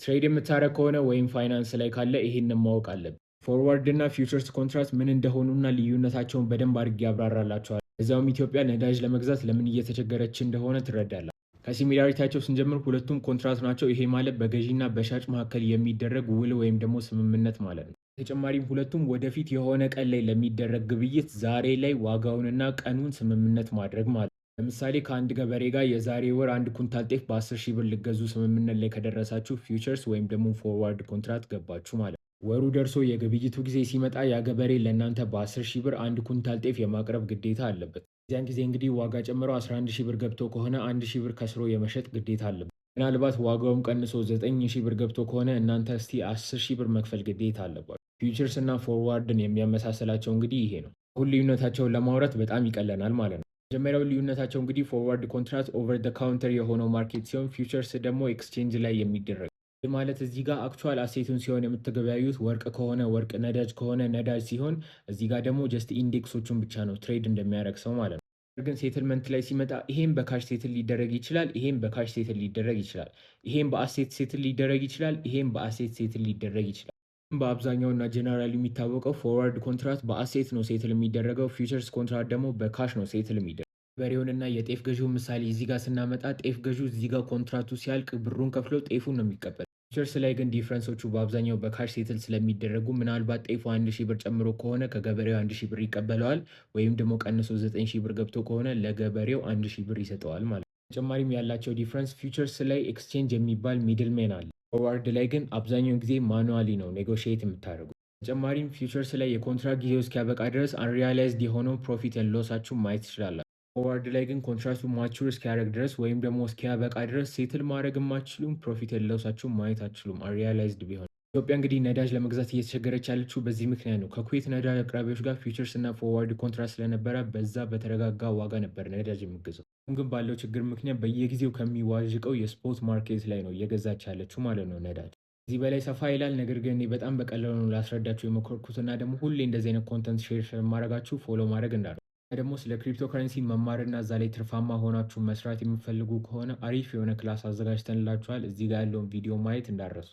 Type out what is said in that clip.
ትሬድ የምታደርግ ከሆነ ወይም ፋይናንስ ላይ ካለ ይሄንን ማወቅ አለብህ። ፎርዋርድ እና ፊውቸርስ ኮንትራክት ምን እንደሆኑና ልዩነታቸውን በደንብ አድርጌ ያብራራላቸዋል። እዚያውም ኢትዮጵያ ነዳጅ ለመግዛት ለምን እየተቸገረች እንደሆነ ትረዳለህ። ከሲሚላሪቲያቸው ስንጀምር ሁለቱም ኮንትራት ናቸው። ይሄ ማለት በገዢና በሻጭ መካከል የሚደረግ ውል ወይም ደግሞ ስምምነት ማለት ነው። ተጨማሪም ሁለቱም ወደፊት የሆነ ቀን ላይ ለሚደረግ ግብይት ዛሬ ላይ ዋጋውንና ቀኑን ስምምነት ማድረግ ማለት ነው። ለምሳሌ ከአንድ ገበሬ ጋር የዛሬ ወር አንድ ኩንታል ጤፍ በ10 ሺህ ብር ልገዙ ስምምነት ላይ ከደረሳችሁ ፊውቸርስ ወይም ደግሞ ፎርዋርድ ኮንትራት ገባችሁ ማለት ነው። ወሩ ደርሶ የግብይቱ ጊዜ ሲመጣ ያ ገበሬ ለእናንተ በ10 ሺህ ብር አንድ ኩንታል ጤፍ የማቅረብ ግዴታ አለበት። እዚያን ጊዜ እንግዲህ ዋጋ ጨምሮ 11 ሺህ ብር ገብቶ ከሆነ 1 ሺህ ብር ከስሮ የመሸጥ ግዴታ አለበት። ምናልባት ዋጋውም ቀንሶ 9 ሺህ ብር ገብቶ ከሆነ እናንተ እስቲ 10 ሺህ ብር መክፈል ግዴታ አለባችሁ። ፊውቸርስ እና ፎርዋርድን የሚያመሳስላቸው እንግዲህ ይሄ ነው። አሁን ልዩነታቸውን ለማውራት በጣም ይቀለናል ማለት ነው። መጀመሪያው ልዩነታቸው እንግዲህ ፎርዋርድ ኮንትራት ኦቨር ደ ካውንተር የሆነው ማርኬት ሲሆን ፊውቸርስ ደግሞ ኤክስቼንጅ ላይ የሚደረግ ማለት እዚህ ጋር አክቹዋል አሴቱን ሲሆን የምትገበያዩት ወርቅ ከሆነ ወርቅ፣ ነዳጅ ከሆነ ነዳጅ ሲሆን እዚህ ጋር ደግሞ ጀስት ኢንዴክሶቹን ብቻ ነው ትሬድ እንደሚያደርግ ሰው ማለት ነው። ግን ሴትልመንት ላይ ሲመጣ ይሄም በካሽ ሴትል ሊደረግ ይችላል፣ ይሄም በካሽ ሴትል ሊደረግ ይችላል፣ ይሄም በአሴት ሴትል ሊደረግ ይችላል፣ ይሄም በአሴት ሴትል ሊደረግ ይችላል። በአብዛኛውና ጀነራል የሚታወቀው ፎርዋርድ ኮንትራት በአሴት ነው ሴትል የሚደረገው። ፊውቸርስ ኮንትራት ደግሞ በካሽ ነው ሴትል የሚደረገው። በሬውንና የጤፍ ገዢው ምሳሌ እዚህ ጋር ስናመጣ ጤፍ ገዢው እዚህ ጋር ኮንትራቱ ሲያልቅ ብሩን ከፍሎ ጤፉን ነው የሚቀበል። ፊውቸርስ ላይ ግን ዲፍረንሶቹ በአብዛኛው በካሽ ሴትል ስለሚደረጉ ምናልባት ጤፉ 1 ሺህ ብር ጨምሮ ከሆነ ከገበሬው 1 ሺህ ብር ይቀበለዋል፣ ወይም ደግሞ ቀንሶ 9 ሺህ ብር ገብቶ ከሆነ ለገበሬው 1 ሺህ ብር ይሰጠዋል ማለት ነው። ተጨማሪም ያላቸው ዲፍረንስ ፊውቸርስ ላይ ኤክስቼንጅ የሚባል ሚድል ሜን አለ። ፎርዋርድ ላይ ግን አብዛኛውን ጊዜ ማኑዋሊ ነው ኔጎሽዬት የምታደርጉት። ተጨማሪም ፊውቸርስ ላይ የኮንትራክት ጊዜው እስኪያበቃ ድረስ አንሪያላይዝድ የሆነው ፕሮፊት ኤንድ ሎሳችሁ ማየት ትችላላችሁ። ፎርዋርድ ላይ ግን ኮንትራክቱ ማቹር እስኪያደርግ ድረስ ወይም ደግሞ እስኪያበቃ ድረስ ሴትል ማድረግ የማትችሉም፣ ፕሮፊት ኤንድ ሎሳችሁን ማየት አትችሉም አንሪያላይዝድ ቢሆን። ኢትዮጵያ እንግዲህ ነዳጅ ለመግዛት እየተቸገረች ያለችው በዚህ ምክንያት ነው። ከኩዌት ነዳጅ አቅራቢዎች ጋር ፊውቸርስ እና ፎርዋርድ ኮንትራት ስለነበረ በዛ በተረጋጋ ዋጋ ነበር ነዳጅ የምገዛው። አሁን ግን ባለው ችግር ምክንያት በየጊዜው ከሚዋዥቀው የስፖርት ማርኬት ላይ ነው እየገዛች ያለችው ማለት ነው ነዳጅ። ከዚህ በላይ ሰፋ ይላል፣ ነገር ግን እኔ በጣም በቀላሉ ነው ላስረዳችሁ የሞከርኩት እና ደግሞ ሁሌ እንደዚህ አይነት ኮንተንት ሼር ስለማድረጋችሁ ፎሎ ማድረግ እንዳለ ደግሞ ስለ ክሪፕቶ ከረንሲ መማርና እዛ ላይ ትርፋማ ሆናችሁ መስራት የምትፈልጉ ከሆነ አሪፍ የሆነ ክላስ አዘጋጅተንላችኋል። እዚህ ጋር ያለውን ቪዲዮ ማየት እንዳትረሱ።